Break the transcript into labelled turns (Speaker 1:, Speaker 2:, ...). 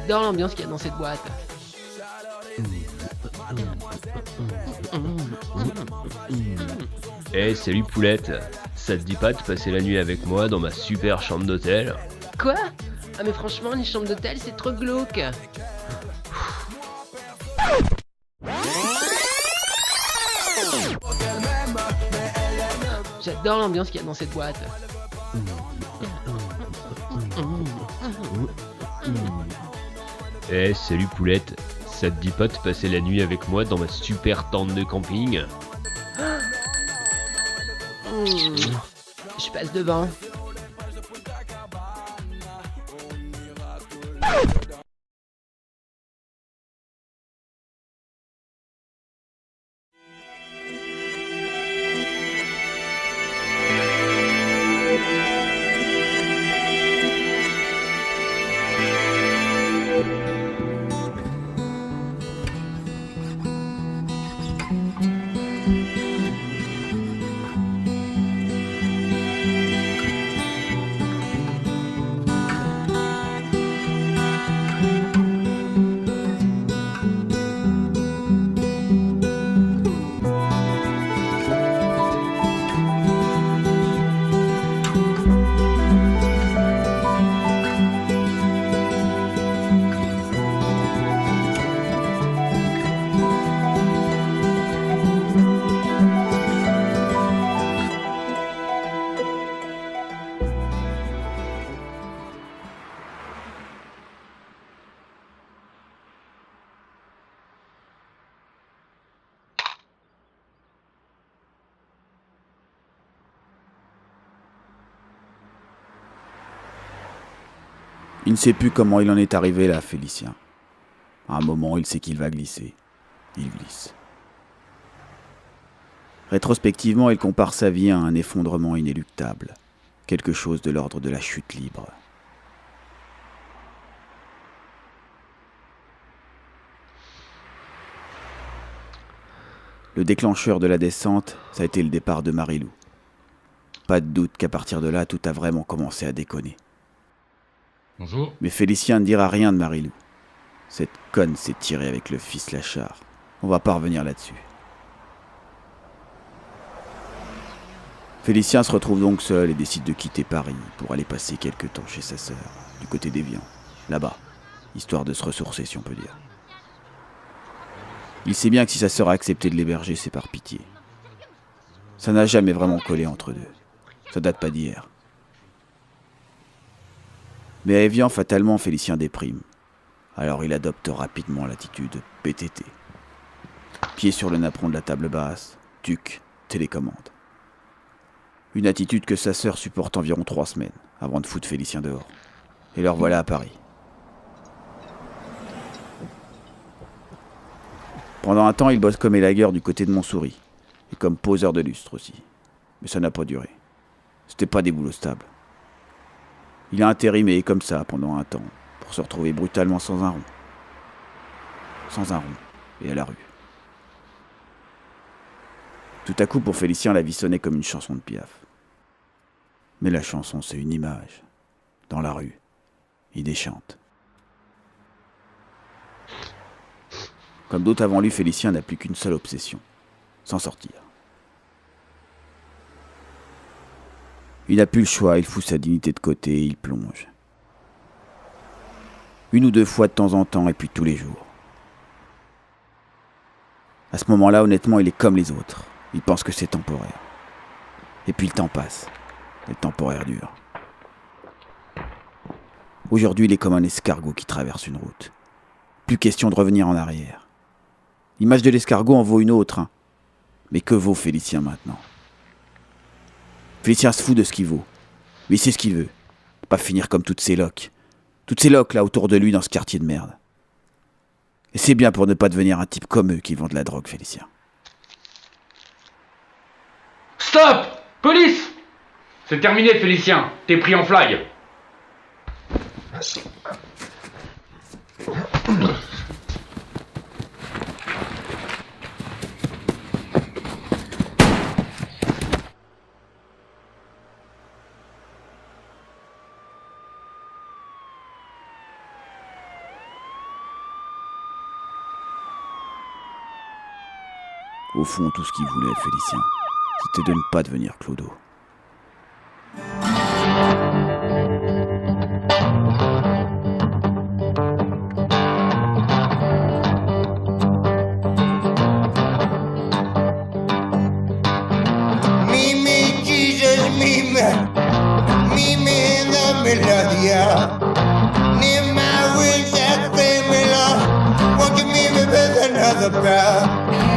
Speaker 1: J'adore l'ambiance qu'il y a dans cette boîte.
Speaker 2: Eh salut Poulette, ça te dit pas de passer la nuit avec moi dans ma super chambre d'hôtel?
Speaker 1: Quoi? Ah mais franchement, les chambres d'hôtel, c'est trop glauque. J'adore l'ambiance qu'il y a dans cette boîte.
Speaker 2: Eh salut Poulette, ça te dit pas de passer la nuit avec moi dans ma super tente de camping?
Speaker 1: Je passe devant.
Speaker 3: Il ne sait plus comment il en est arrivé là, Félicien. À un moment, il sait qu'il va glisser. Il glisse. Rétrospectivement, il compare sa vie à un effondrement inéluctable. Quelque chose de l'ordre de la chute libre. Le déclencheur de la descente, ça a été le départ de Marilou. Pas de doute qu'à partir de là, tout a vraiment commencé à déconner.
Speaker 4: Bonjour.
Speaker 3: Mais Félicien ne dira rien de Marilou. Cette conne s'est tirée avec le fils Lachard. On va pas revenir là-dessus. Félicien se retrouve donc seul et décide de quitter Paris pour aller passer quelques temps chez sa sœur, du côté d'Évian, là-bas, histoire de se ressourcer si on peut dire. Il sait bien que si sa sœur a accepté de l'héberger, c'est par pitié. Ça n'a jamais vraiment collé entre deux. Ça date pas d'hier. Mais à Évian, fatalement, Félicien déprime. Alors il adopte rapidement l'attitude PTT. Pied sur le napperon de la table basse, tuc, télécommande. Une attitude que sa sœur supporte environ 3 semaines, avant de foutre Félicien dehors. Et leur voilà à Paris. Pendant un temps, il bosse comme élagueur du côté de Montsouris, et comme poseur de lustre aussi. Mais ça n'a pas duré. C'était pas des boulots stables. Il a intérimé comme ça pendant un temps, pour se retrouver brutalement sans un rond. Sans un rond, et à la rue. Tout à coup, pour Félicien, la vie sonnait comme une chanson de Piaf. Mais la chanson, c'est une image. Dans la rue, il déchante. Comme d'autres avant lui, Félicien n'a plus qu'une seule obsession, s'en sortir. Il n'a plus le choix, il fout sa dignité de côté et il plonge. 1 ou 2 fois de temps en temps et puis tous les jours. À ce moment-là, honnêtement, il est comme les autres. Il pense que c'est temporaire. Et puis le temps passe. Et le temporaire dure. Aujourd'hui, il est comme un escargot qui traverse une route. Plus question de revenir en arrière. L'image de l'escargot en vaut une autre. Hein. Mais que vaut Félicien maintenant ? Félicien se fout de ce qu'il vaut. Mais il sait ce qu'il veut. Pas finir comme toutes ces loques. Toutes ces loques là autour de lui dans ce quartier de merde. Et c'est bien pour ne pas devenir un type comme eux qui vendent de la drogue, Félicien.
Speaker 4: Stop! Police! C'est terminé, Félicien. T'es pris en flag.
Speaker 3: Au fond, tout ce qu'il voulait, Félicien, c'était de ne pas devenir Clodo.
Speaker 5: Mimi, Jesus, Mimi, Mimi in the Melodia. Near my wings at the Miller, won't you meet me with another prayer?